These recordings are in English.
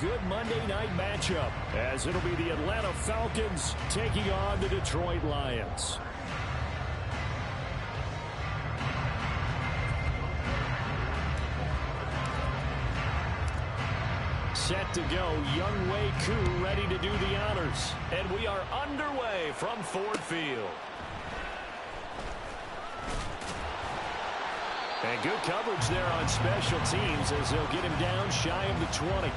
good Monday night matchup, as it'll be the Atlanta Falcons taking on the Detroit Lions. Set to go, Young Wei Koo ready to do the honors. And we are underway from Ford Field. And good coverage there on special teams as they'll get him down shy of the 20.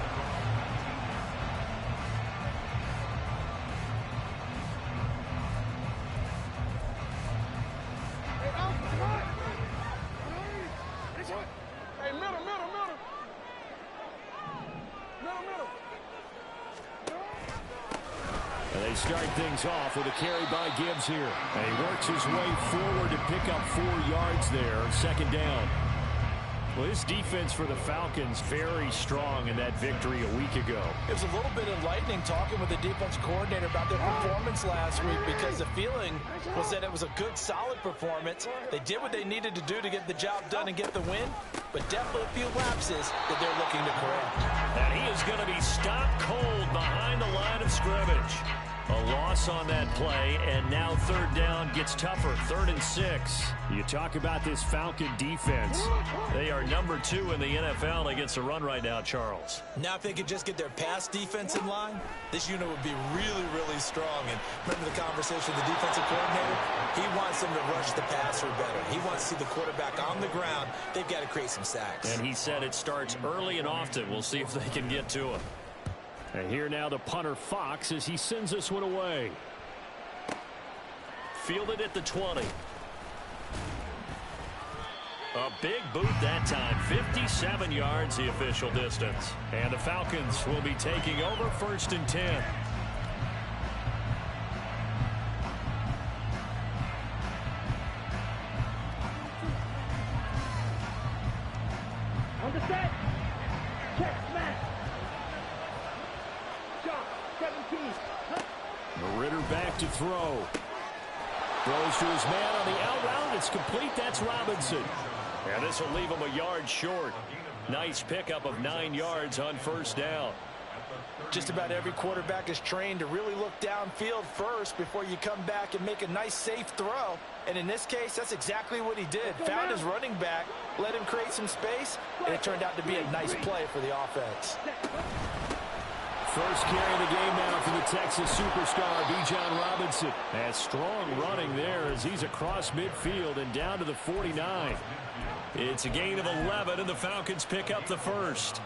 Start things off with a carry by Gibbs here. And he works his way forward to pick up 4 yards there. Second down. Well, this defense for the Falcons very strong in that victory a week ago. It was a little bit enlightening talking with the defense coordinator about their performance last week, because the feeling was that it was a good, solid performance. They did what they needed to do to get the job done and get the win, but definitely a few lapses that they're looking to correct. And he is going to be stopped cold behind the line of scrimmage. A loss on that play, and now third down gets tougher. 3rd and 6. You talk about this Falcon defense. They are number 2 in the NFL against the run right now, Charles. Now if they could just get their pass defense in line, this unit would be really, really strong. And remember the conversation with the defensive coordinator? He wants them to rush the passer better. He wants to see the quarterback on the ground. They've got to create some sacks. And he said it starts early and often. We'll see if they can get to him. And here now the punter Fox as he sends this one away. Fielded at the 20. A big boot that time. 57 yards the official distance. And the Falcons will be taking over 1st and 10. On the set. Check, smash. Ritter back to throw. Throws to his man on the out route. It's complete. That's Robinson. And this will leave him a yard short. Nice pickup of 9 yards on 1st down. Just about every quarterback is trained to really look downfield first before you come back and make a nice, safe throw. And in this case, that's exactly what he did. Found his running back, let him create some space, and it turned out to be a nice play for the offense. First carry of the game now for the Texas superstar, Bijan Robinson. And strong running there as he's across midfield and down to the 49. It's a gain of 11, and the Falcons pick up the first.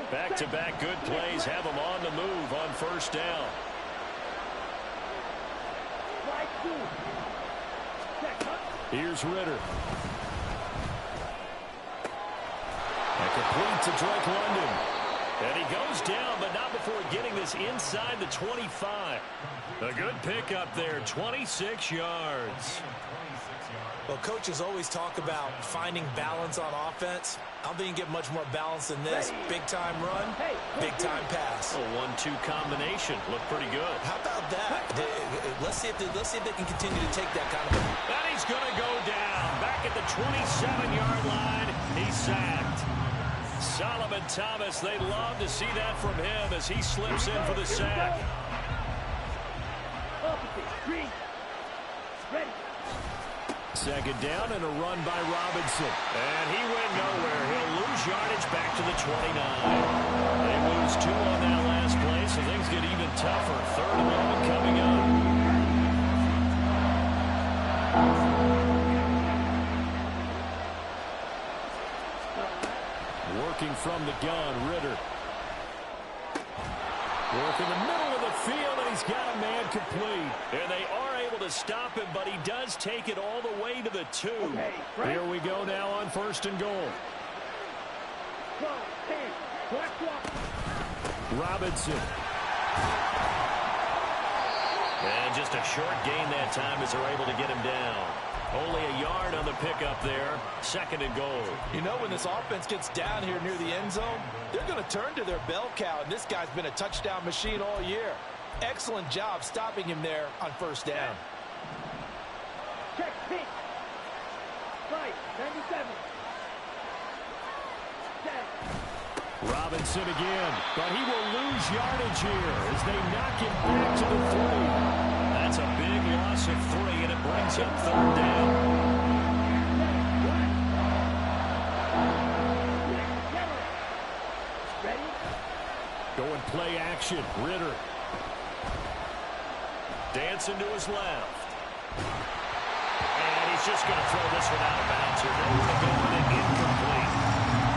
Back-to-back good plays have them on the move on 1st down. Here's Ritter. And complete to Drake London. And he goes down, but not before getting this inside the 25. A good pickup there, 26 yards. Well, coaches always talk about finding balance on offense. I don't think you can get much more balance than this. Big-time run, big-time pass. A 1-2 combination. Looked pretty good. How about that? Let's see if they can continue to take that kind of... And he's going to go down. Back at the 27-yard line. He's sacked. Solomon Thomas, they'd love to see that from him as he slips in for the sack. Second down and a run by Robinson. And he went nowhere. He'll lose yardage back to the 29. They lose 2 on that last play, so things get even tougher. 3rd and long coming up. Working from the gun, Ritter. Work in the middle of the field, and he's got a man complete. And they are able to stop him, but he does take it all the way to the 2. Here we go now on 1st and goal. Robinson. And just a short gain that time as they're able to get him down. Only a yard on the pickup there. 2nd and goal. You know, when this offense gets down here near the end zone, they're going to turn to their bell cow, and this guy's been a touchdown machine all year. Excellent job stopping him there on 1st down. Check, pink. Right, 97. Robinson again, but he will lose yardage here as they knock him back to the 3. That's a big loss of 3, and it brings up third down. Going play action. Ritter. Dancing to his left. And he's just going to throw this one out of bounds here. Nowhere to go with it. Incomplete.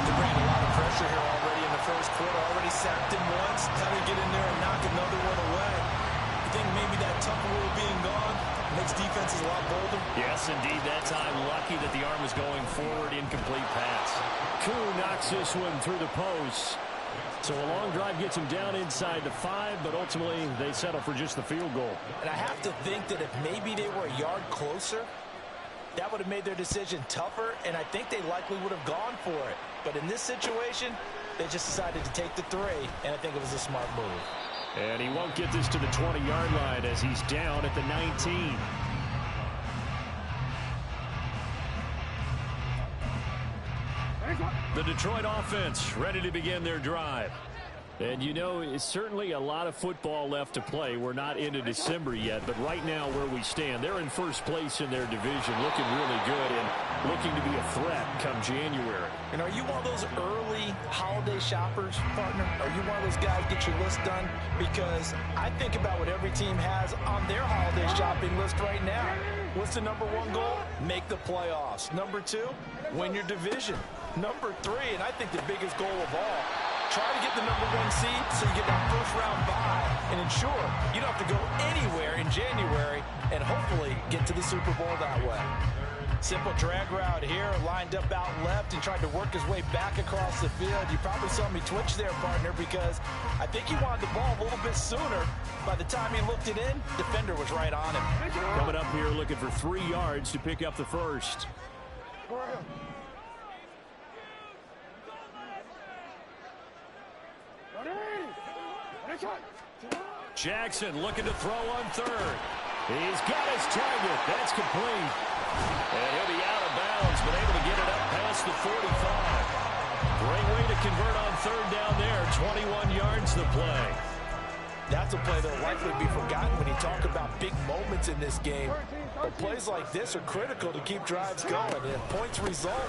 They're bringing a lot of pressure here already in the first quarter. Already sacked him once. Time to get in there and knock another one away. I think maybe that tough rule being gone makes defenses a lot bolder. Yes, indeed. That time, lucky that the arm was going forward. Incomplete pass. Koo knocks this one through the post. So a long drive gets him down inside the 5, but ultimately they settle for just the field goal. And I have to think that if maybe they were a yard closer, that would have made their decision tougher, and I think they likely would have gone for it. But in this situation, they just decided to take the 3, and I think it was a smart move. And he won't get this to the 20-yard line as he's down at the 19. The Detroit offense ready to begin their drive. And you know, it's certainly a lot of football left to play. We're not into December yet, but right now where we stand, they're in first place in their division, looking really good and looking to be a threat come January. And are you one of those early holiday shoppers, partner? Are you one of those guys get your list done? Because I think about what every team has on their holiday shopping list right now. What's the number 1 goal? Make the playoffs. Number 2, win your division. Number 3, and I think the biggest goal of all, try to get the number 1 seed so you get that first-round bye and ensure you don't have to go anywhere in January and hopefully get to the Super Bowl that way. Simple drag route here, lined up out left and tried to work his way back across the field. You probably saw me twitch there, partner, because I think he wanted the ball a little bit sooner. By the time he looked it in, defender was right on him. Coming up here looking for 3 yards to pick up the first. Jackson looking to throw on 3rd. He's got his target. That's complete. And he'll be out of bounds, but able to get it up past the 45. Great way to convert on 3rd down there. 21 yards the play. That's a play that will likely be forgotten when you talk about big moments in this game. But plays like this are critical to keep drives going. And if points result,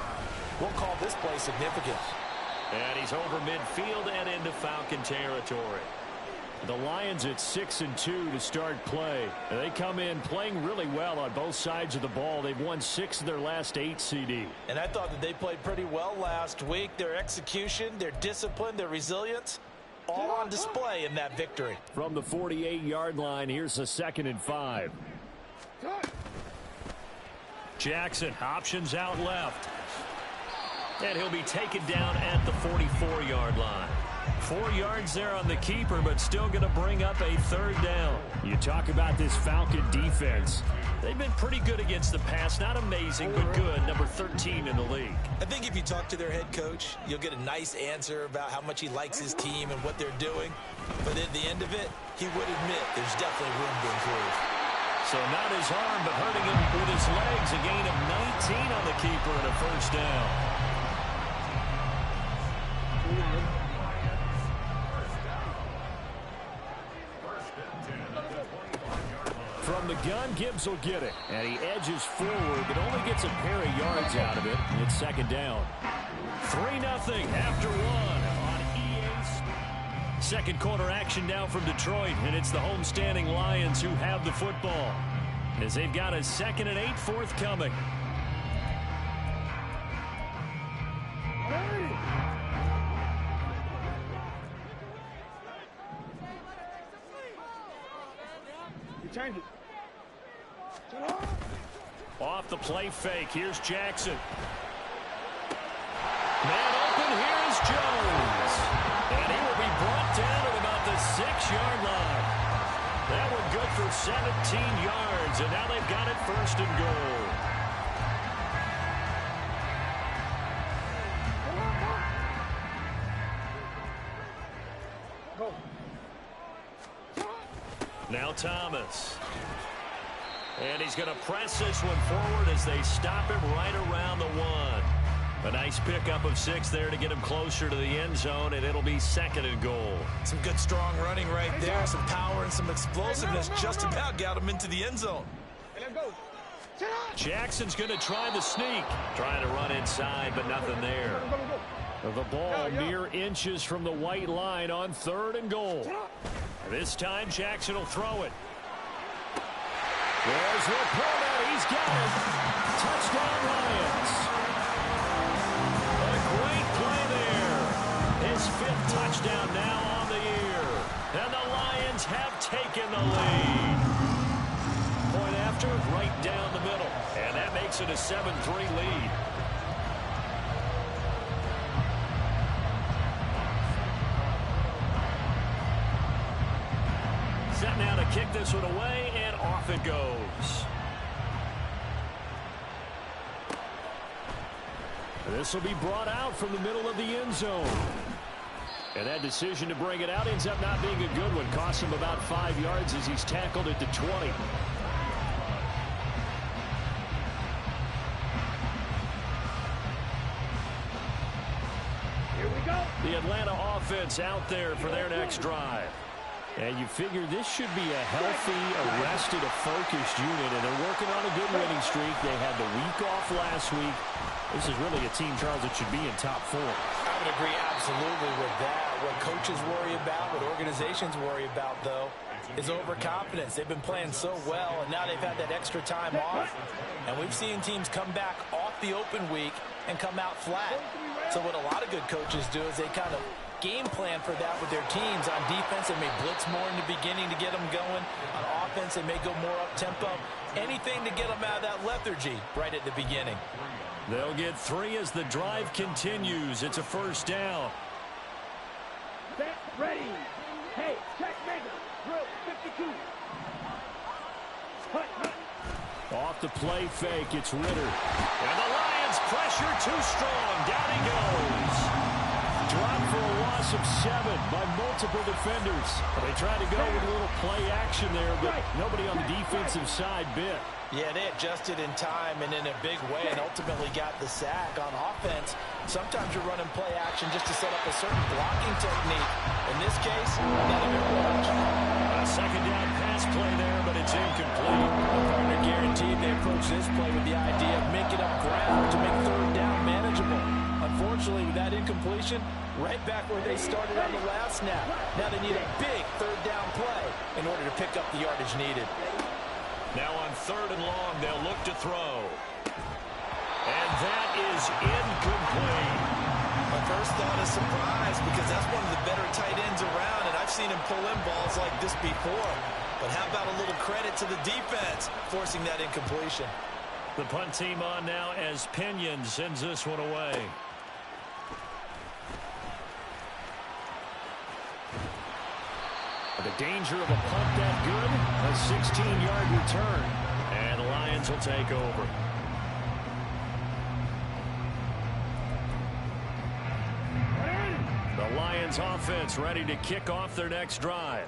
we'll call this play significant. And he's over midfield and into Falcon territory. The Lions at 6-2 to start play. They come in playing really well on both sides of the ball. They've won 6 of their last 8 CD. And I thought that they played pretty well last week. Their execution, their discipline, their resilience, all on display in that victory. From the 48-yard line, here's a 2nd and 5. Jackson options out left. And he'll be taken down at the 44-yard line. 4 yards there on the keeper, but still going to bring up a 3rd down. You talk about this Falcon defense. They've been pretty good against the pass. Not amazing, but good. Number 13 in the league. I think if you talk to their head coach, you'll get a nice answer about how much he likes his team and what they're doing. But at the end of it, he would admit there's definitely room to improve. So not his arm, but hurting him with his legs. A gain of 19 on the keeper and a 1st down. From the gun, Gibbs will get it. And he edges forward, but only gets a pair of yards out of it. It's 2nd down. 3-0 after 1 on EA. Second quarter action now from Detroit, and it's the homestanding Lions who have the football, as they've got a 2nd and 8 forthcoming. Change it. Off the play fake. Here's Jackson. Man open. Here's Jones. And he will be brought down at about the 6-yard line. That one good for 17 yards. And now they've got it 1st and goal. Now Thomas. And he's going to press this one forward as they stop him right around the 1. A nice pickup of 6 there to get him closer to the end zone, and it'll be 2nd and goal. Some good strong running right there, some power and some explosiveness just about got him into the end zone. Jackson's going to try the sneak. Trying to run inside, but nothing there. The ball mere inches from the white line on 3rd and goal. This time, Jackson will throw it. There's Laporta. He's got it. Touchdown, Lions. A great play there. His 5th touchdown now on the year. And the Lions have taken the lead. Point after, right down the middle. And that makes it a 7-3 lead. Set now to kick this one away, and off it goes. This will be brought out from the middle of the end zone. And that decision to bring it out ends up not being a good one. Costs him about 5 yards as he's tackled at the 20. The Atlanta offense out there for their next drive. And you figure this should be a healthy, arrested, a focused unit, and they're working on a good winning streak. They had the week off last week. This is really a team, Charles, that should be in top 4. I would agree absolutely with that. What coaches worry about, what organizations worry about, though, is overconfidence. They've been playing so well, and now they've had that extra time off. And we've seen teams come back off the open week and come out flat. So what a lot of good coaches do is they kind of game plan for that with their teams. On defense, they may blitz more in the beginning to get them going. On offense, they may go more up-tempo. Anything to get them out of that lethargy right at the beginning. They'll get 3 as the drive continues. It's a 1st down. Set, ready. Hey, check maker. Drill 52. Off the play fake, it's Ritter. And the Lions pressure too strong. Down he goes. Dropped for a loss of 7 by multiple defenders. They tried to go with a little play action there, but nobody on the defensive side bit. Yeah, they adjusted in time and in a big way and ultimately got the sack. On offense, sometimes you're running play action just to set up a certain blocking technique. In this case, none of it worked. A 2nd down pass play there, but it's incomplete. The partner guaranteed they approach this play with the idea of making up ground to make 3rd down manageable. Unfortunately, with that incompletion, right back where they started on the last snap. Now they need a big 3rd down play in order to pick up the yardage needed. Now on 3rd and long, they'll look to throw. And that is incomplete. My first thought is surprise because that's one of the better tight ends around, and I've seen him pull in balls like this before. But how about a little credit to the defense forcing that incompletion? The punt team on now as Pinion sends this one away. The danger of a punt that good, a 16-yard return. And the Lions will take over. The Lions offense ready to kick off their next drive.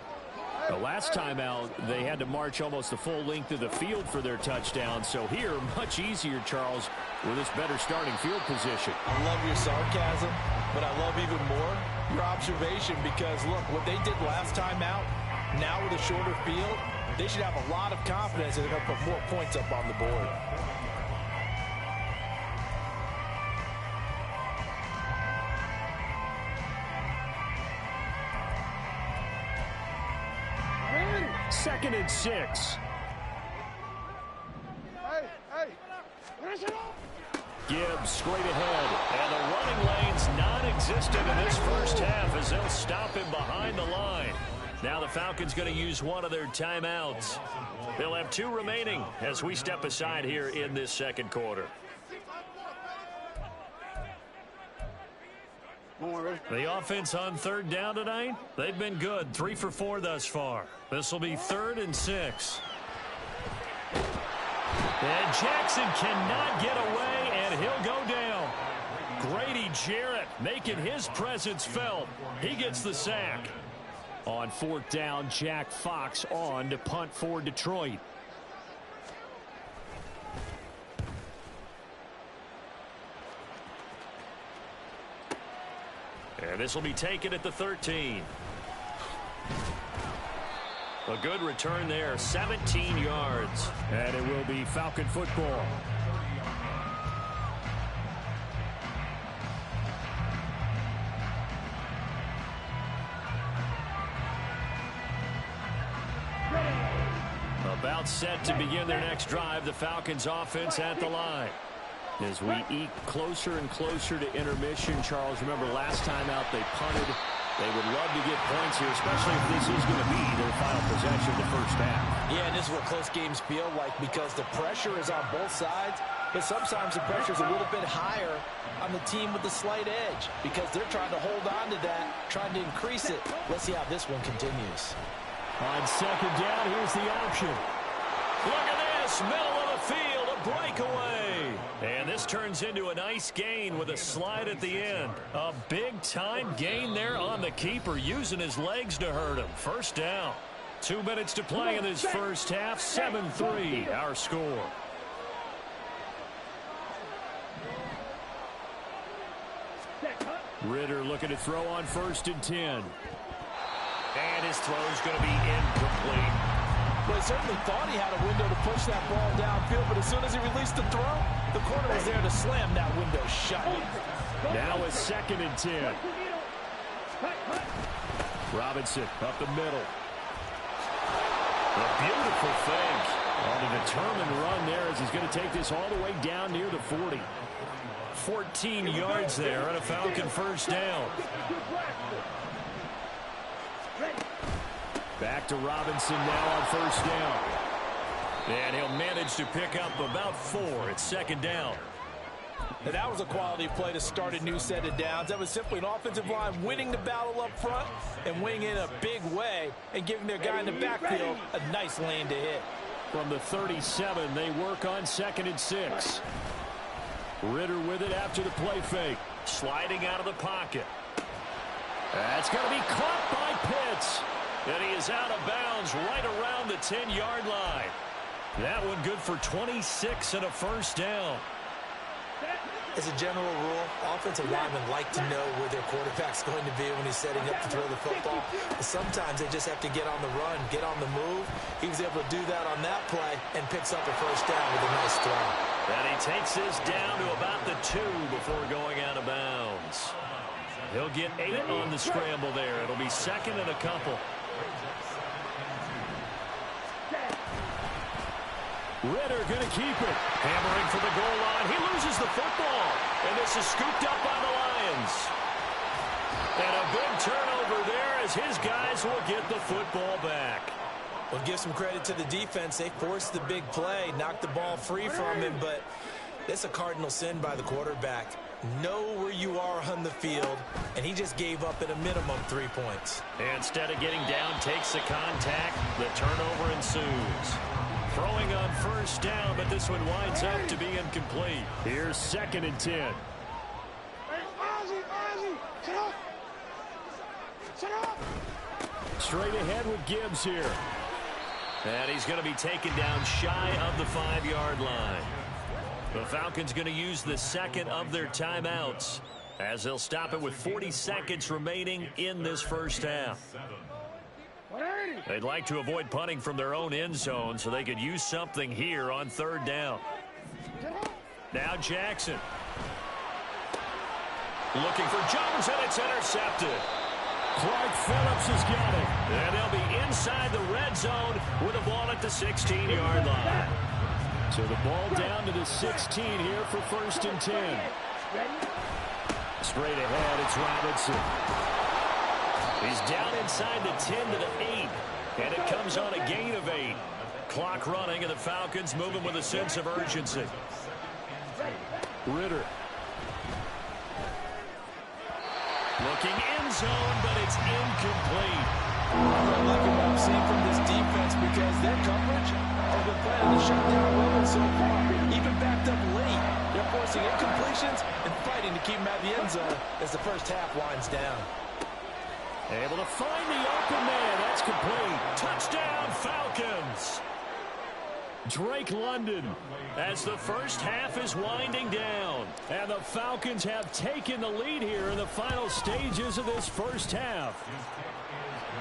The last time out, they had to march almost the full length of the field for their touchdown. So here, much easier, Charles, with this better starting field position. I love your sarcasm, but I love even more your observation because, look, what they did last time out, now with a shorter field, they should have a lot of confidence that they're going to put more points up on the board. Second and 6. Gibbs straight ahead. And the running lane's non-existent in this first half as they'll stop him behind the line. Now the Falcons going to use one of their timeouts. They'll have 2 remaining as we step aside here in this 2nd quarter. The offense on 3rd down tonight, they've been good. 3 for 4 thus far. This will be 3rd and 6. And Jackson cannot get away, and he'll go down. Grady Jarrett making his presence felt. He gets the sack. On 4th down, Jack Fox on to punt for Detroit. And this will be taken at the 13. A good return there, 17 yards. And it will be Falcon football. About set to begin their next drive, the Falcons offense at the line. As we eke closer and closer to intermission, Charles, remember last time out they punted. They would love to get points here, especially if this is going to be their final possession of the first half. Yeah, and this is what close games feel like because the pressure is on both sides, but sometimes the pressure is a little bit higher on the team with the slight edge because they're trying to hold on to that, trying to increase it. Let's see how this one continues. On second down, here's the option. Look at this, middle of the field, a breakaway. And this turns into a nice gain with a slide at the end. A big-time gain there on the keeper, using his legs to hurt him. First down. 2 minutes to play in this first half. 7-3, our score. Ritter looking to throw on 1st and 10. And his throw is going to be incomplete. Well, he certainly thought he had a window to push that ball downfield, but as soon as he released the throw, the corner was there to slam that window shut. Now a 2nd and 10. Robinson up the middle. A beautiful fake on a determined run there as he's going to take this all the way down near the 40. 14 yards there and a Falcon first down. Back to Robinson now on 1st down. And he'll manage to pick up about 4 at 2nd down. And that was a quality play to start a new set of downs. That was simply an offensive line winning the battle up front and winning in a big way and giving their guy in the backfield a nice lane to hit. From the 37, they work on 2nd and 6. Ritter with it after the play fake. Sliding out of the pocket. That's going to be caught by Pitts. And he is out of bounds right around the 10-yard line. That one good for 26 and a first down. As a general rule, offensive linemen like to know where their quarterback's going to be when he's setting up to throw the football. But sometimes they just have to get on the run, get on the move. He was able to do that on that play and picks up a first down with a nice throw. And he takes this down to about the 2 before going out of bounds. He'll get 8 on the scramble there. It'll be 2nd and a couple. Ritter going to keep it. Hammering for the goal line. He loses the football. And this is scooped up by the Lions. And a big turnover there as his guys will get the football back. Well, give some credit to the defense. They forced the big play, knocked the ball free from him, but that's a cardinal sin by the quarterback. Know where you are on the field, and he just gave up at a minimum 3 points. And instead of getting down, takes the contact. The turnover ensues. Throwing on 1st down, but this one winds up to be incomplete. Here's 2nd and 10. Straight ahead with Gibbs here. And he's going to be taken down shy of the 5-yard line. The Falcons going to use the 2nd of their timeouts as they'll stop it with 40 seconds remaining in this first half. They'd like to avoid punting from their own end zone so they could use something here on 3rd down. Now Jackson. Looking for Jones, and it's intercepted. Clark Phillips has got it. And they'll be inside the red zone with the ball at the 16-yard line. So the ball down to the 16 here for 1st and 10. Straight ahead, it's Robinson. He's down inside the 10 to the 8. And it comes on a gain of 8. Clock running, and the Falcons moving with a sense of urgency. Ritter. Looking end zone, but it's incomplete. I'm liking what I'm seeing from this defense because their coverage has been playing the shutdown role so far. Even backed up late, they're forcing incompletions and fighting to keep them out of the end zone as the first half winds down. Able to find the open man. That's complete. Touchdown, Falcons. Drake London, as the first half is winding down. And the Falcons have taken the lead here in the final stages of this first half.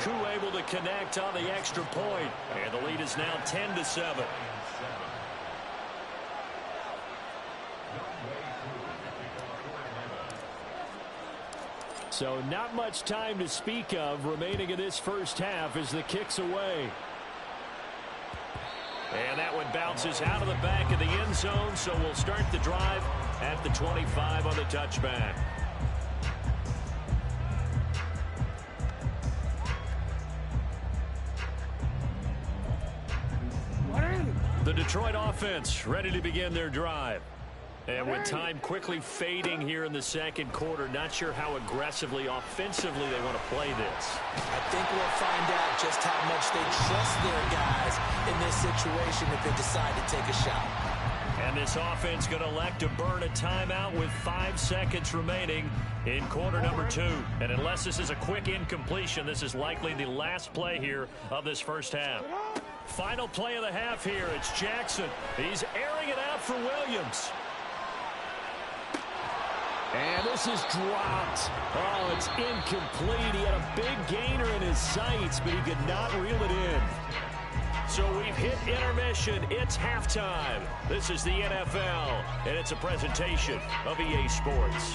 Koo able to connect on the extra point, and the lead is now 10-7. So not much time to speak of remaining in this first half as the kick's away. And that one bounces out of the back of the end zone, so we'll start the drive at the 25 on the touchback. The Detroit offense ready to begin their drive. And with time quickly fading here in the second quarter, not sure how aggressively, offensively they want to play this. I think we'll find out just how much they trust their guys in this situation if they decide to take a shot. And this offense going to elect to burn a timeout with 5 seconds remaining in quarter number 2. And unless this is a quick incompletion, this is likely the last play here of this first half. Final play of the half here. It's Jackson. He's airing it out for Williams. And this is dropped. Oh, it's incomplete. He had a big gainer in his sights, but he could not reel it in. So we've hit intermission. It's halftime. This is the NFL, and it's a presentation of EA Sports.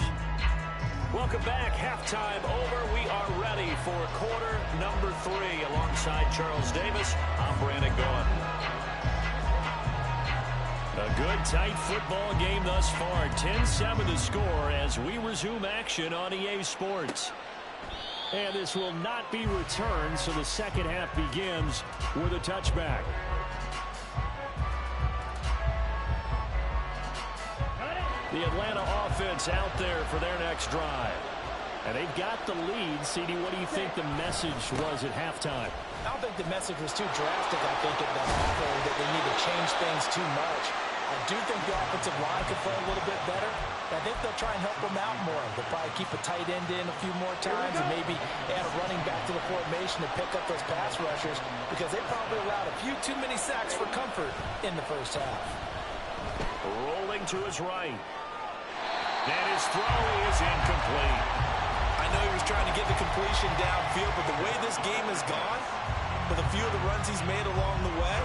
Welcome back. Halftime over. We are ready for quarter number 3. Alongside Charles Davis, I'm Brandon Gaudin. A good, tight football game thus far. 10-7 to score as we resume action on EA Sports. And this will not be returned, so the second half begins with a touchback. The Atlanta offense out there for their next drive. And they've got the lead. CD, what do you think the message was at halftime? I don't think the message was too drastic, I think, at the half, or that they need to change things too much. I do think the offensive line could play a little bit better. I think they'll try and help them out more. They'll probably keep a tight end in a few more times and maybe add a running back to the formation to pick up those pass rushers because they probably allowed a few too many sacks for comfort in the first half. Rolling to his right. And his throw is incomplete. I know he was trying to get the completion downfield, but the way this game has gone, with a few of the runs he's made along the way,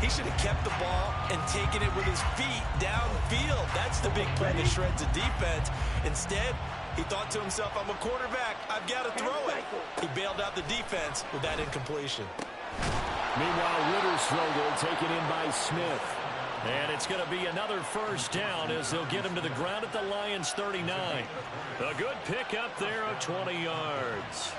he should have kept the ball and taken it with his feet downfield. That's the big play that shreds the defense. Instead, he thought to himself, I'm a quarterback. I've got to throw it. He bailed out the defense with that incompletion. Meanwhile, Ritter's throw goal taken in by Smith. And it's going to be another first down as they'll get him to the ground at the Lions 39. A good pick up there of 20 yards.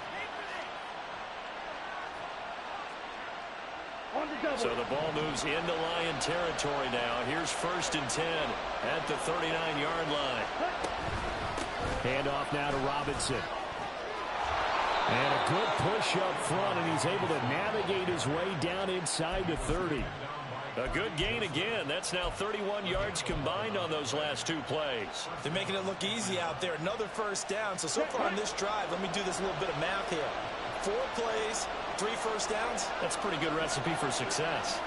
So the ball moves into Lion territory now. Here's 1st and 10 at the 39-yard line. Handoff now to Robinson. And a good push up front, and he's able to navigate his way down inside the 30. A good gain again. That's now 31 yards combined on those last 2 plays. They're making it look easy out there. Another first down. So far on this drive, let me do this little bit of math here. 4 plays, 3 first downs. That's a pretty good recipe for success.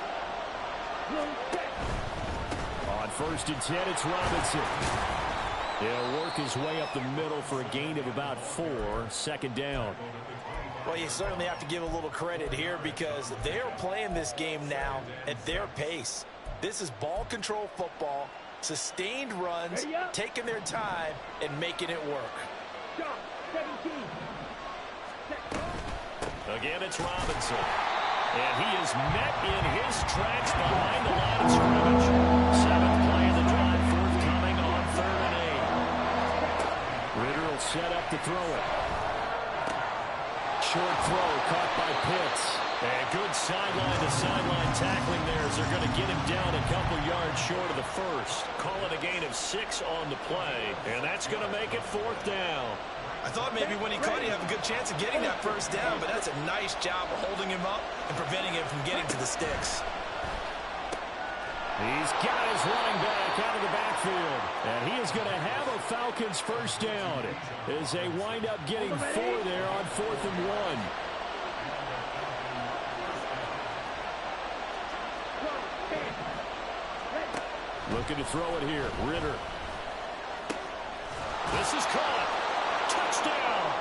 On 1st and 10, it's Robinson. He'll work his way up the middle for a gain of about 4. 2nd down. Well, you certainly have to give a little credit here because they're playing this game now at their pace. This is ball control football, sustained runs, taking their time, and making it work. Again, it's Robinson. And he is met in his tracks behind the line of scrimmage. 7th play of the drive, forthcoming on 3rd and 8. Ritter will set up to throw it. Short throw caught by Pitts. And good sideline-to-sideline tackling there as they're going to get him down a couple yards short of the first. Call it a gain of 6 on the play. And that's going to make it 4th down. I thought maybe when he caught, he'd have a good chance of getting that first down, but that's a nice job of holding him up and preventing him from getting to the sticks. He's got his running back out of the backfield, and he is going to have a Falcons first down as they wind up getting 4 there on 4th and 1. Looking to throw it here. Ritter. This is caught. Touchdown.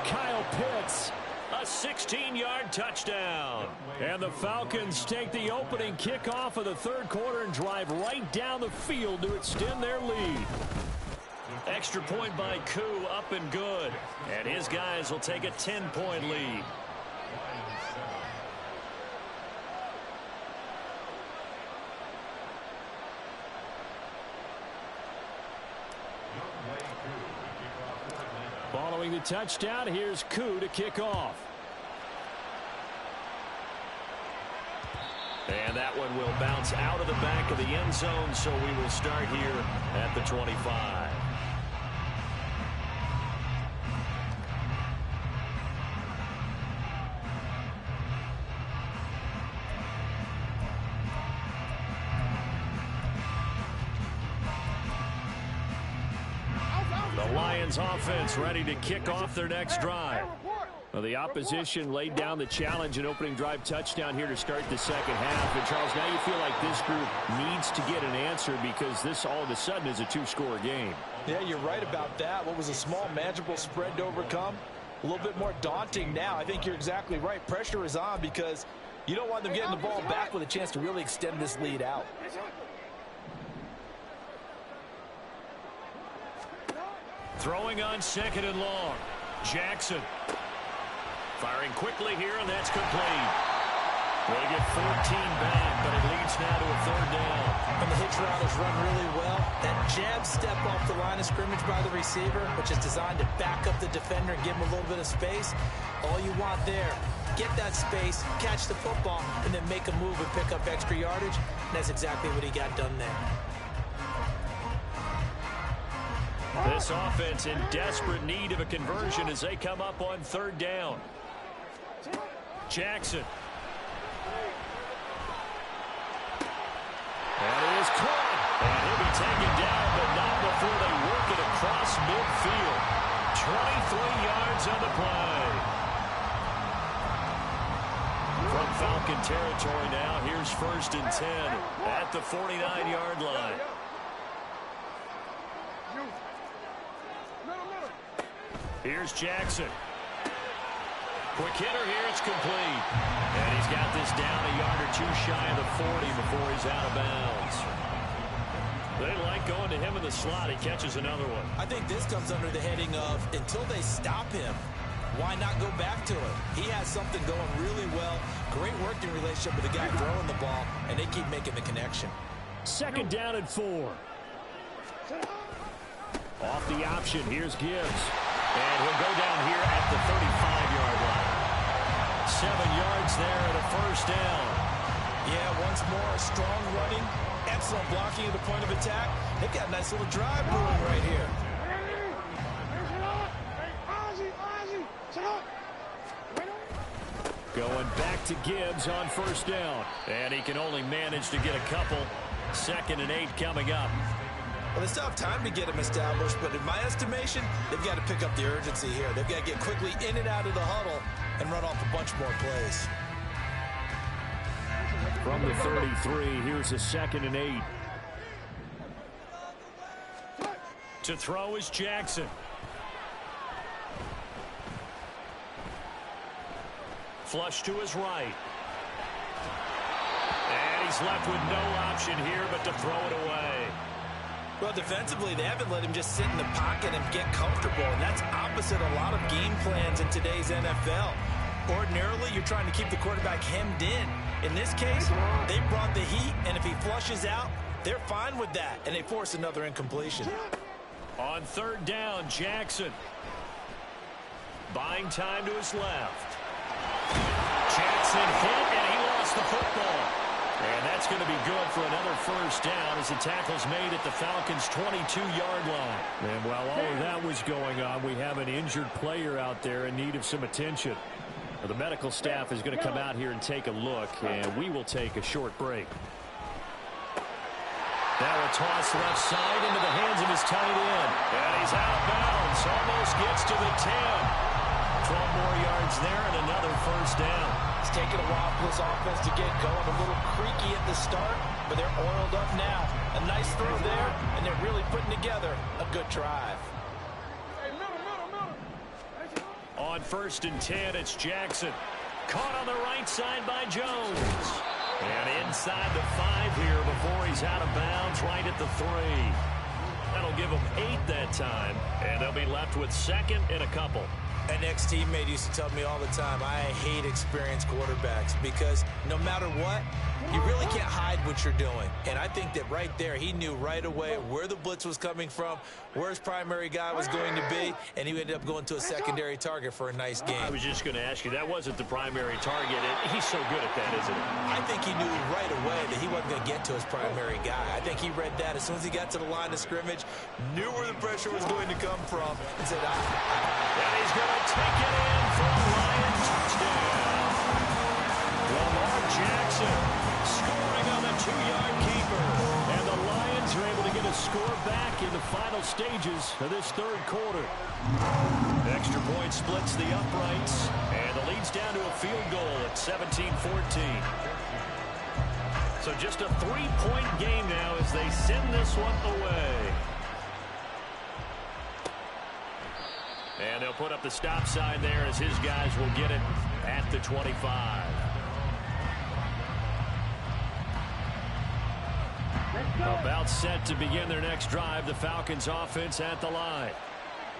Kyle Pitts. A 16-yard touchdown. And the Falcons take the opening kickoff of the third quarter and drive right down the field to extend their lead. Extra point by Koo, up and good. And his guys will take a 10-point lead. Following the touchdown, here's Koo to kick off. And that one will bounce out of the back of the end zone, so we will start here at the 25. The Lions offense ready to kick off their next drive. Well, the opposition laid down the challenge and opening drive touchdown here to start the second half. And, Charles, now you feel like this group needs to get an answer because this all of a sudden is a two-score game. Yeah, you're right about that. What was a small, manageable spread to overcome? A little bit more daunting now. I think you're exactly right. Pressure is on because you don't want them getting the ball back with a chance to really extend this lead out. Throwing on second and long. Jackson. Firing quickly here, and that's complete. They get 14 back, but it leads now to a third down. And the hitch route is run really well. That jab step off the line of scrimmage by the receiver, which is designed to back up the defender and give him a little bit of space. All you want there, get that space, catch the football, and then make a move and pick up extra yardage. And that's exactly what he got done there. This offense in desperate need of a conversion as they come up on third down. Jackson. And it is caught. And he'll be taken down, but not before they work it across midfield. 23 yards on the play. From Falcon territory now, here's 1st and 10 at the 49-yard line. Here's Jackson. Quick hitter here, it's complete. And he's got this down a yard or two shy of the 40 before he's out of bounds. They like going to him in the slot. He catches another one. I think this comes under the heading of until they stop him, why not go back to it? He has something going really well. Great working relationship with the guy throwing the ball, and they keep making the connection. 2nd down and 4. Off the option, here's Gibbs. And he'll go down here at the 35-yard line. 7 yards there and a 1st down. Yeah, once more, strong running, excellent blocking at the point of attack. They've got a nice little drive brewing right here. Going back to Gibbs on 1st down. And he can only manage to get a couple. 2nd and 8 coming up. Well, they still have time to get him established, but in my estimation, they've got to pick up the urgency here. They've got to get quickly in and out of the huddle and run off a bunch more plays. From the 33, here's a 2nd and 8. To throw is Jackson. Flush to his right. And he's left with no option here but to throw it away. Well, defensively, they haven't let him just sit in the pocket and get comfortable, and that's opposite a lot of game plans in today's NFL. Ordinarily, you're trying to keep the quarterback hemmed in. In this case, they brought the heat, and if he flushes out, they're fine with that, and they force another incompletion. On 3rd down, Jackson. Buying time to his left. Jackson hit, and he lost the football. And that's going to be good for another 1st down as the tackle's made at the Falcons' 22-yard line. And while all of that was going on, we have an injured player out there in need of some attention. The medical staff is going to come out here and take a look, and we will take a short break. Now a toss left side into the hands of his tight end. And he's out of bounds. Almost gets to the 10. 12 more yards there and another 1st down. It's taken a while for this offense to get going. A little creaky at the start, but they're oiled up now. A nice throw there, and they're really putting together a good drive. On 1st and 10, it's Jackson. Caught on the right side by Jones. And inside the 5 here before he's out of bounds, right at the 3. That'll give them 8 that time, and they'll be left with 2nd and a couple. An ex-teammate used to tell me all the time, I hate experienced quarterbacks because no matter what, you really can't hide what you're doing. And I think that right there, he knew right away where the blitz was coming from, where his primary guy was going to be, and he ended up going to a secondary target for a nice game. I was just going to ask you, that wasn't the primary target. He's so good at that, isn't he? I think he knew right away that he wasn't going to get to his primary guy. I think he read that as soon as he got to the line of scrimmage, knew where the pressure was going to come from, and said, and he's going to take it in for a Lion touchdown. Lamar Jackson scoring on the 2-yard keeper. And the Lions are able to get a score back in the final stages of this 3rd quarter. Extra point splits the uprights, and the lead's down to a field goal at 17-14. So just a 3-point game now as they send this one away. And they'll put up the stop sign there as his guys will get it at the 25. About set to begin their next drive, the Falcons offense at the line.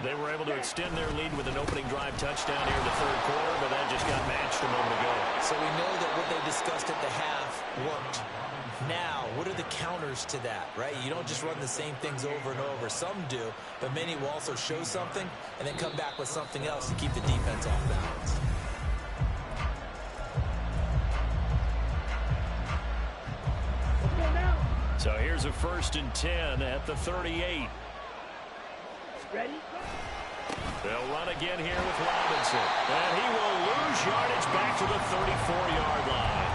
They were able to extend their lead with an opening drive touchdown here in the 3rd quarter, but that just got matched a moment ago. So we know that what they discussed at the half worked. Now, what are the counters to that, right? You don't just run the same things over and over. Some do, but many will also show something and then come back with something else to keep the defense off balance. So here's a 1st and 10 at the 38. Ready? They'll run again here with Robinson. And he will lose yardage back to the 34-yard line.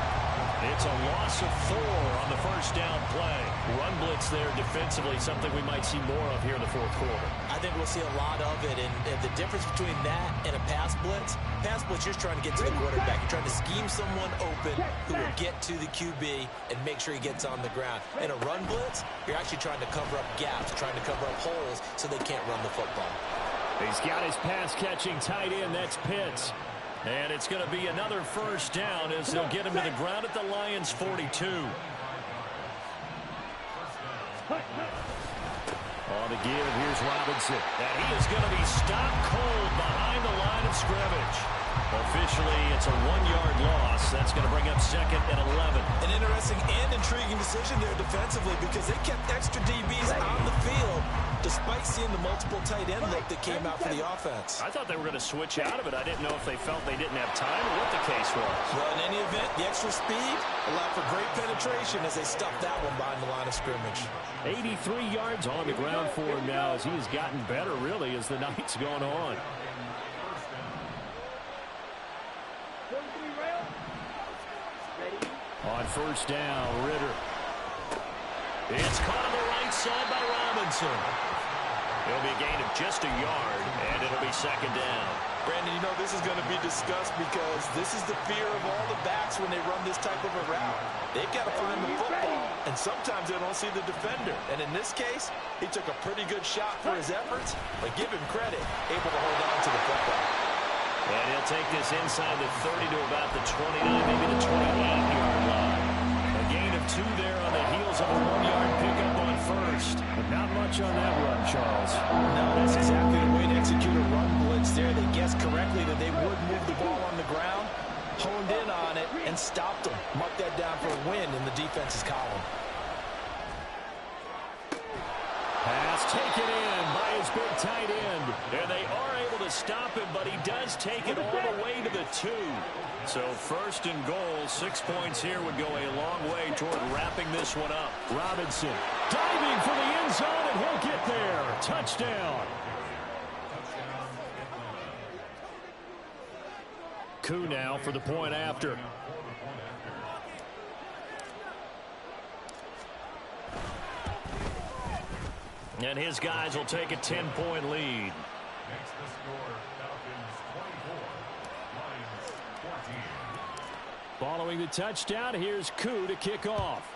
It's a loss of 4 on the 1st down play. Run blitz there defensively, something we might see more of here in the 4th quarter. I think we'll see a lot of it, and the difference between that and a pass blitz, you're just trying to get to the quarterback. You're trying to scheme someone open who will get to the QB and make sure he gets on the ground. In a run blitz, you're actually trying to cover up gaps, trying to cover up holes so they can't run the football. He's got his pass-catching tight end. That's Pitts. And it's going to be another 1st down as they'll get him to the ground at the Lions' 42. On the give, here's Robinson. And he is going to be stopped cold behind the line of scrimmage. Officially, it's a 1-yard loss. That's going to bring up 2nd and 11. An interesting and intriguing decision there defensively because they kept extra DBs on the field despite seeing the multiple tight end look that came out for the offense. I thought they were going to switch out of it. I didn't know if they felt they didn't have time or what the case was. Well, in any event, the extra speed allowed for great penetration as they stuffed that one behind the line of scrimmage. 83 yards on the ground for him now as he has gotten better, really, as the night's gone on. On 1st down, Ritter. It's caught on the right side by Robinson. It'll be a gain of just a yard, and it'll be 2nd down. Brandon, you know this is going to be discussed because this is the fear of all the backs when they run this type of a route. They've got to find the football, and sometimes they don't see the defender. And in this case, he took a pretty good shot for his efforts, but give him credit, able to hold on to the football. And he'll take this inside the 30 to about the 29, maybe the 28-yard line. A gain of 2 there on the heels of a 1-yard pickup on 1st. But not much on that run, Charles. No, that's exactly the way to execute a run blitz there. They guessed correctly that they would move the ball on the ground, honed in on it, and stopped them. Mark that down for a win in the defense's column. Pass taken in by his big tight end. And they are able to stop him, but he does take it all the way to the 2. So 1st and goal, 6 points here would go a long way toward wrapping this one up. Robinson diving for the end zone, and he'll get there. Touchdown. Koo now for the point after. And his guys will take a 10-point lead. Makes the score Falcons 24, Lions 14. Following the touchdown, here's Koo to kick off.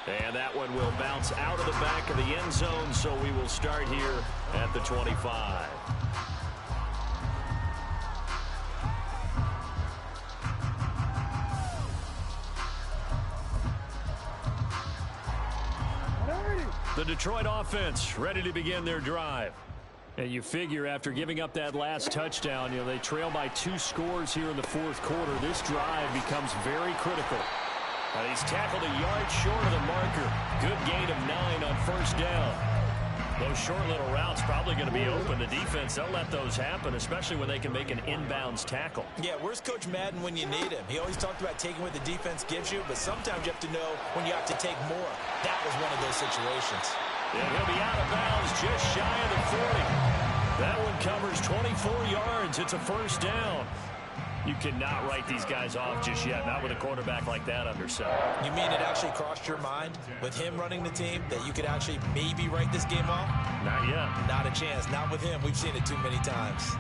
And that one will bounce out of the back of the end zone, so we will start here at the 25. The Detroit offense ready to begin their drive. And you figure after giving up that last touchdown, they trail by 2 scores here in the fourth quarter. This drive becomes very critical. He's tackled a yard short of the marker. Good gain of 9 on first down. Those short little routes probably going to be open. The defense, they'll let those happen, especially when they can make an inbounds tackle. Yeah, where's Coach Madden when you need him? He always talked about taking what the defense gives you, but sometimes you have to know when you have to take more. That was one of those situations. And he'll be out of bounds just shy of the 40. That one covers 24 yards. It's a first down. You cannot write these guys off just yet, not with a quarterback like that under center. You mean it actually crossed your mind with him running the team that you could actually maybe write this game off? Not yet. Not a chance. Not with him. We've seen it too many times.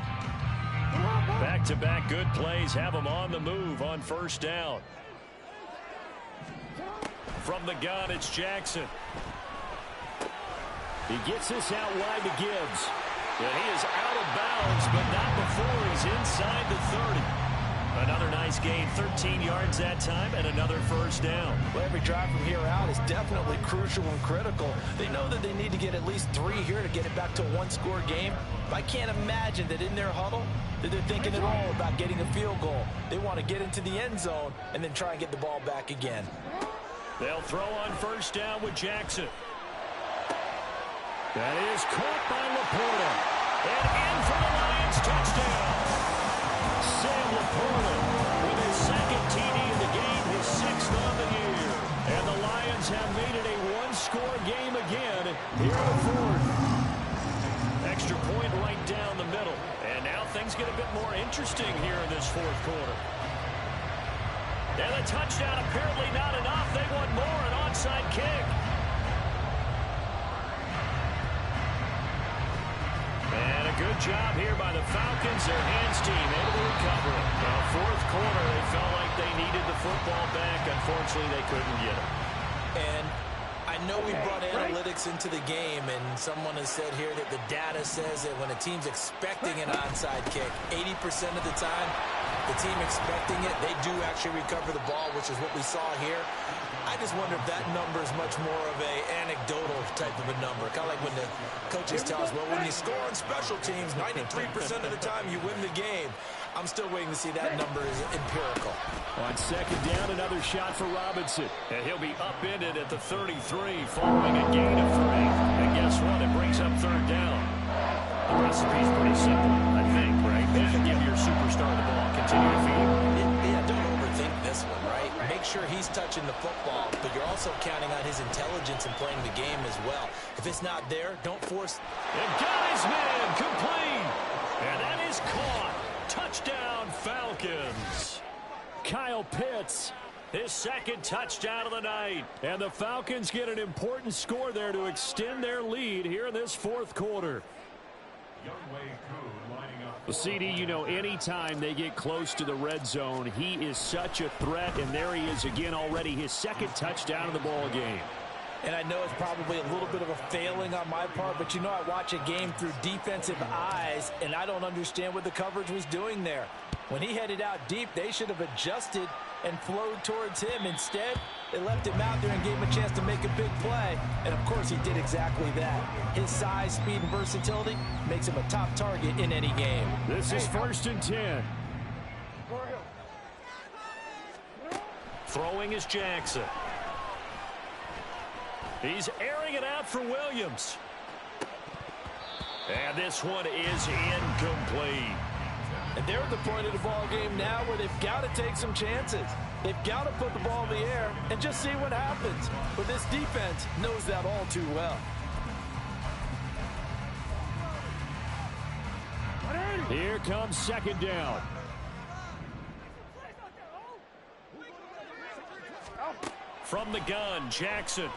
Back-to-back good plays have him on the move on first down. From the gun, it's Jackson. He gets this out wide to Gibbs. And he is out of bounds, but not before he's inside the 30. Another nice gain, 13 yards that time, and another first down. Well, every drive from here out is definitely crucial and critical. They know that they need to get at least 3 here to get it back to a one-score game. But I can't imagine that in their huddle that they're thinking at all about getting a field goal. They want to get into the end zone and then try and get the ball back again. They'll throw on first down with Jackson. That is caught by Laporta. And in for the Lions touchdown. Sam Laporta with his second TD in the game, his 6th on the year. And the Lions have made it a one-score game again here in the fourth. Extra point right down the middle. And now things get a bit more interesting here in this fourth quarter. And the touchdown apparently not enough. They want more, an onside kick. And a good job here by the Falcons. Their hands team able to recover it. Now, fourth quarter, they felt like they needed the football back. Unfortunately, they couldn't get it. And I know we brought analytics into the game, and someone has said here that the data says that when a team's expecting an onside kick, 80% of the time, the team expecting it, they do actually recover the ball, which is what we saw here. I just wonder if that number is much more of a anecdotal type of a number. Kind of like when the coaches tell us, well, when you score on special teams, 93% of the time you win the game. I'm still waiting to see that number is empirical. On second down, another shot for Robinson. And he'll be upended at the 33 following a gain of 3. And guess what? It brings up third down. The recipe's pretty simple, I think, right? Just give your superstar the ball. Continue to feed him. Yeah, don't overthink this one, right? Make sure he's touching the football, but you're also counting on his intelligence in playing the game as well. If it's not there, don't force. And got his man complete. And that is caught. Touchdown, Falcons. Kyle Pitts, his second touchdown of the night. And the Falcons get an important score there to extend their lead here in this fourth quarter. Well, CD, anytime they get close to the red zone, he is such a threat, and there he is again already, his second touchdown of the ball game. And I know it's probably a little bit of a failing on my part, but I watch a game through defensive eyes, and I don't understand what the coverage was doing there. When he headed out deep, they should have adjusted and flowed towards him. Instead, they left him out there and gave him a chance to make a big play. And, of course, he did exactly that. His size, speed, and versatility makes him a top target in any game. This is 1st and 10. Throwing is Jackson. He's airing it out for Williams. And this one is incomplete. And they're at the point of the ball game now where they've got to take some chances. They've got to put the ball in the air and just see what happens. But this defense knows that all too well. Here comes second down. From the gun, Jackson.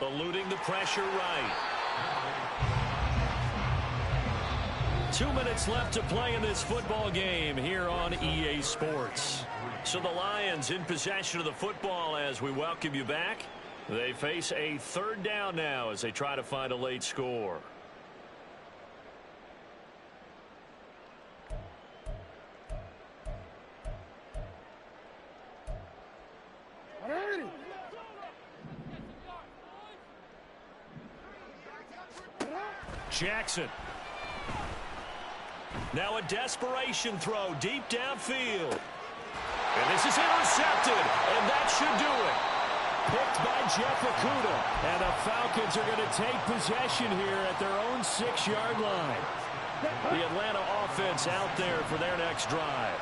Eluding the pressure right. 2 minutes left to play in this football game here on EA Sports. So the Lions in possession of the football as we welcome you back. They face a third down now as they try to find a late score. Jackson. Now a desperation throw deep downfield. And this is intercepted, and that should do it. Picked by Jeff Okudah. And the Falcons are going to take possession here at their own 6-yard line. The Atlanta offense out there for their next drive.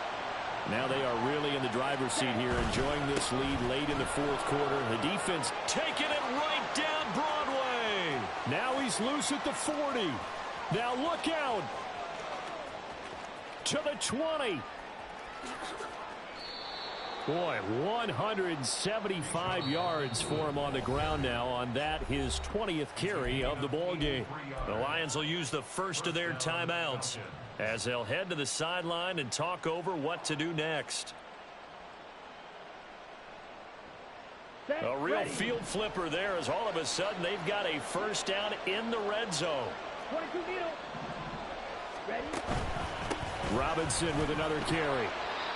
Now they are really in the driver's seat here, enjoying this lead late in the fourth quarter. The defense taking it right down Broadway. Now he's loose at the 40. Now look out. To the 20. Boy, 175 yards for him on the ground now on that, his 20th carry of the ball game. The Lions will use the first of their timeouts as they'll head to the sideline and talk over what to do next. A real field flipper there as all of a sudden they've got a first down in the red zone. Robinson with another carry.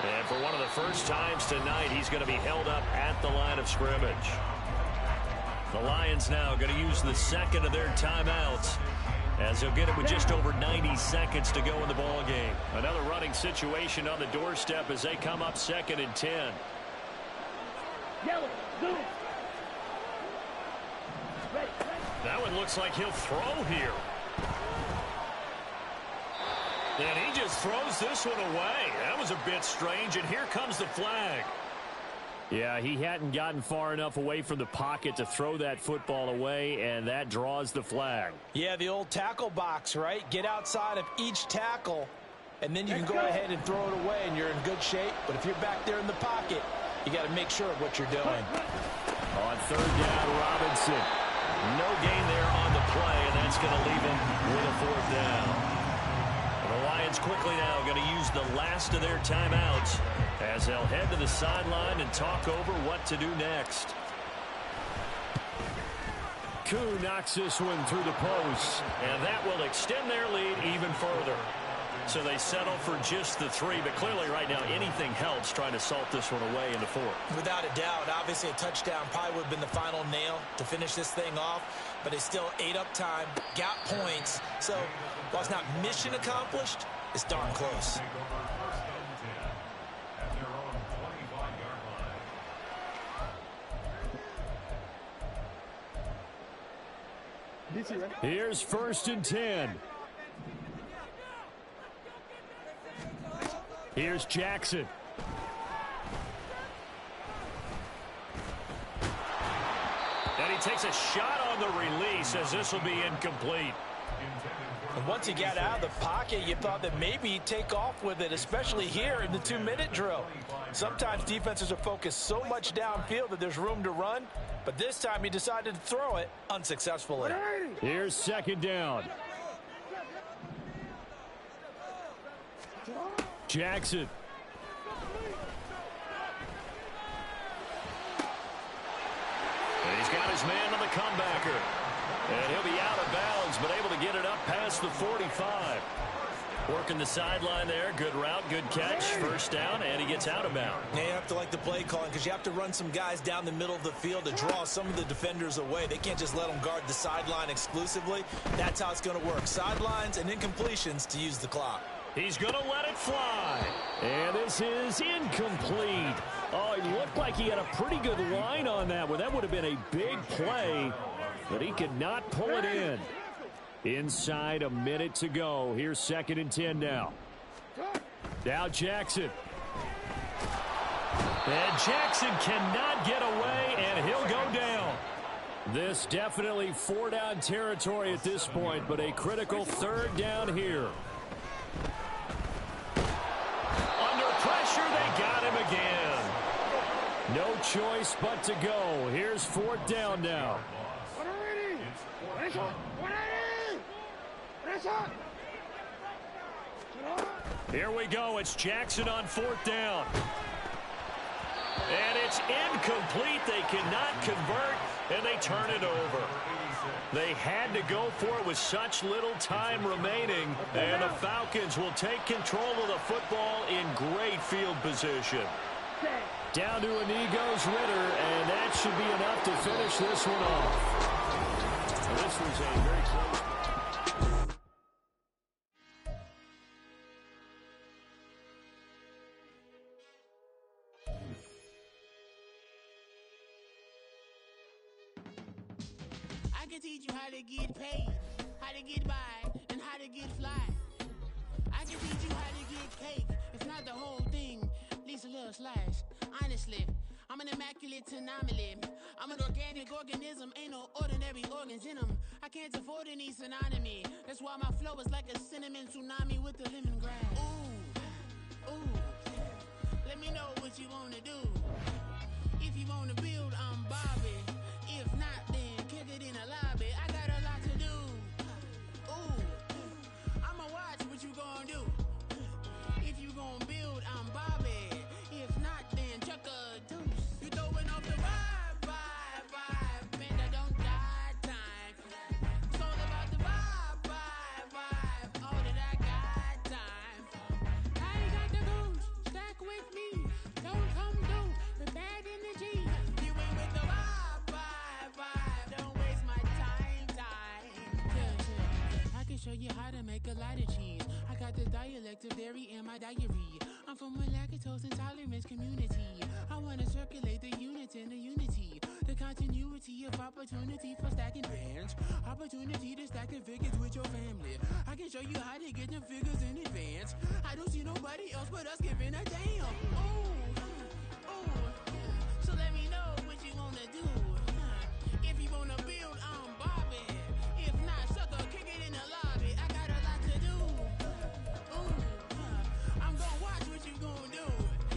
And for one of the first times tonight, he's going to be held up at the line of scrimmage. The Lions now going to use the second of their timeouts as they'll get it with just over 90 seconds to go in the ball game. Another running situation on the doorstep as they come up 2nd and 10. That one looks like he'll throw here. And he just throws this one away. That was a bit strange, and here comes the flag. Yeah, he hadn't gotten far enough away from the pocket to throw that football away, and that draws the flag. Yeah, the old tackle box, right? Get outside of each tackle, and then you can go ahead and throw it away, and you're in good shape. But if you're back there in the pocket, you got to make sure of what you're doing. On third down, Robinson. No gain there on the play, and that's going to leave him with a fourth down. The Lions quickly now going to use the last of their timeouts as they'll head to the sideline and talk over what to do next. Koo knocks this one through the post, and that will extend their lead even further. So they settle for just the 3, but clearly right now anything helps trying to salt this one away in the 4th. Without a doubt, obviously a touchdown probably would have been the final nail to finish this thing off, but they still ate up time, got points. So while it's not mission accomplished, it's darn close. Here's 1st and 10. Here's Jackson. And he takes a shot on the release as this will be incomplete. And once he got out of the pocket, you thought that maybe he'd take off with it, especially here in the 2-minute drill. Sometimes defenses are focused so much downfield that there's room to run, but this time he decided to throw it unsuccessfully. Here's 2nd down. Jackson. And he's got his man on the comebacker. And he'll be out of bounds, but able to get it up past the 45. Working the sideline there. Good route, good catch. First down, and he gets out of bounds. Yeah, you have to like the play calling because you have to run some guys down the middle of the field to draw some of the defenders away. They can't just let them guard the sideline exclusively. That's how it's going to work. Sidelines and incompletions to use the clock. He's going to let it fly. And this is incomplete. Oh, he looked like he had a pretty good line on that one. That would have been a big play, but he could not pull it in. Inside a minute to go. Here's 2nd and 10 now. Now Jackson. And Jackson cannot get away, and he'll go down. This definitely 4-down territory at this point, but a critical 3rd down here. Under pressure, they got him again. No choice but to go. Here's 4th down now. Here we go. It's Jackson on 4th down. And it's incomplete. They cannot convert, and they turn it over. They had to go for it with such little time remaining, and the Falcons will take control of the football in great field position. Down to a knee goes Ritter, and that should be enough to finish this one off. This was a very close. I can teach you how to get paid, how to get by, and how to get fly. I can teach you how to get cake, if not the whole thing, at least a little slice. Honestly, I'm an immaculate anomaly. I'm an organic organism, ain't no ordinary organs in them. I can't afford any synonymy. That's why my flow is like a cinnamon tsunami with the lemongrass. Ooh, ooh, let me know what you wanna do. If you wanna build, I'm Bobby. If not, then kick it in a lobby. I got a lot to do. Ooh, I'ma watch what you gon' do. If you gon' build, I'm Bobby. If not, then chuck a deuce. You throwing off the vibe. Man, I don't die time. It's all about the vibe. All that I got time. I ain't got the goose. Stack with me. Don't come through with bad energy. You ain't with the vibe. Don't waste my time. Yeah. I can show you how to make a lot of cheese. I got the dialect of dairy in my diary. I'm from a lactose intolerance community. I wanna circulate the units in the unity. The continuity of opportunity for stacking bands. Opportunity to stack the figures with your family. I can show you how to get the figures in advance. I don't see nobody else but us giving a damn. Ooh. So let me know what you wanna do. If you wanna build, I'm Bobby.